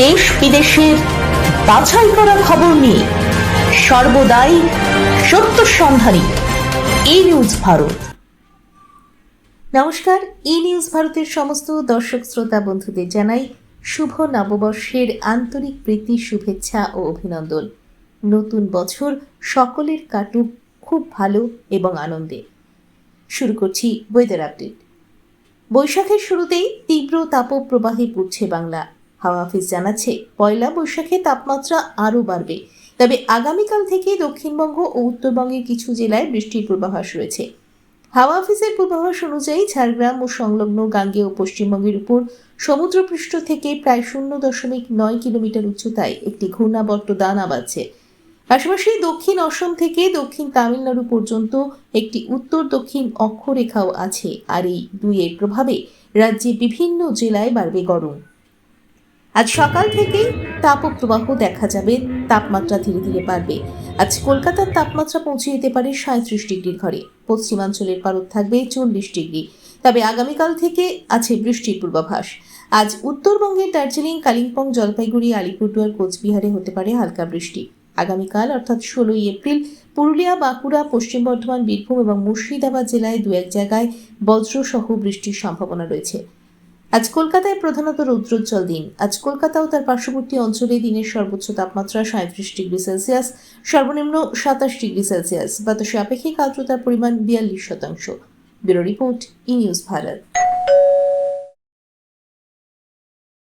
দেশ বিদেশের বাছাই করা খবর নিয়ে সর্বদাই সত্য সন্ধানী ই নিউজ ভারত। নমস্কার, ই নিউজ ভারতের সমস্ত দর্শক শ্রোতা বন্ধুদের জানাই শুভ নববর্ষের আন্তরিক প্রীতি, শুভেচ্ছা ও অভিনন্দন। নতুন বছর সকলের কাটুক খুব ভালো এবং আনন্দে। শুরু করছি ওয়েদার আপডেট। বৈশাখের শুরুতেই তীব্র তাপপ্রবাহে পড়ছে বাংলা। হাওয়া অফিস জানাচ্ছে, পয়লা বৈশাখে তাপমাত্রা আরও বাড়বে। তবে আগামীকাল থেকে দক্ষিণবঙ্গ ও উত্তরবঙ্গের কিছু জেলায় বৃষ্টির পূর্বাভাস রয়েছে। হাওয়া অফিসের পূর্বাভাস অনুযায়ী ঝাড়গ্রাম ও সংলগ্ন গাঙ্গেয় পশ্চিমবঙ্গের উপর সমুদ্রপৃষ্ঠ থেকে প্রায় 0.9 কিলোমিটার উচ্চতায় একটি ঘূর্ণাবর্ত দানা বাঁধছে। পাশাপাশি দক্ষিণ অসম থেকে দক্ষিণ তামিলনাড়ু পর্যন্ত একটি উত্তর দক্ষিণ অক্ষরেখাও আছে। আর এই দুইয়ের প্রভাবে রাজ্যে বিভিন্ন জেলায় বাড়বে গরম। আজ সকাল থেকেই তাপপ্রবাহ দেখা যাবে, তাপমাত্রা ধীরে ধীরে বাড়বে। আজ কলকাতার তাপমাত্রা পৌঁছে যেতে পারে 37 ডিগ্রির ঘরে। পশ্চিমাঞ্চলের পারদ থাকবে 40 ডিগ্রি। তবে আগামীকাল থেকে আছে বৃষ্টির পূর্বাভাস। আজ উত্তরবঙ্গের দার্জিলিং, কালিম্পং, জলপাইগুড়ি, আলিপুরদুয়ার, কোচবিহারে হতে পারে হালকা বৃষ্টি। আগামীকাল অর্থাৎ 16 এপ্রিল পুরুলিয়া, বাঁকুড়া, পশ্চিম বর্ধমান, বীরভূম এবং মুর্শিদাবাদ জেলায় দু এক জায়গায় বজ্রসহ বৃষ্টির সম্ভাবনা রয়েছে। আজ কলকাতায় প্রধানত রৌদ্রোজ্জ্বল দিন। আজ কলকাতা ও তার পার্শ্ববর্তী অঞ্চলে দিনের সর্বোচ্চ তাপমাত্রা 37 ডিগ্রি সেলসিয়াস, সর্বনিম্ন 27 ডিগ্রি সেলসিয়াস। বাতাসে আপেক্ষিক আর্দ্রতার পরিমাণ 42%। ব্যুরো রিপোর্ট, ই নিউজ ভারত।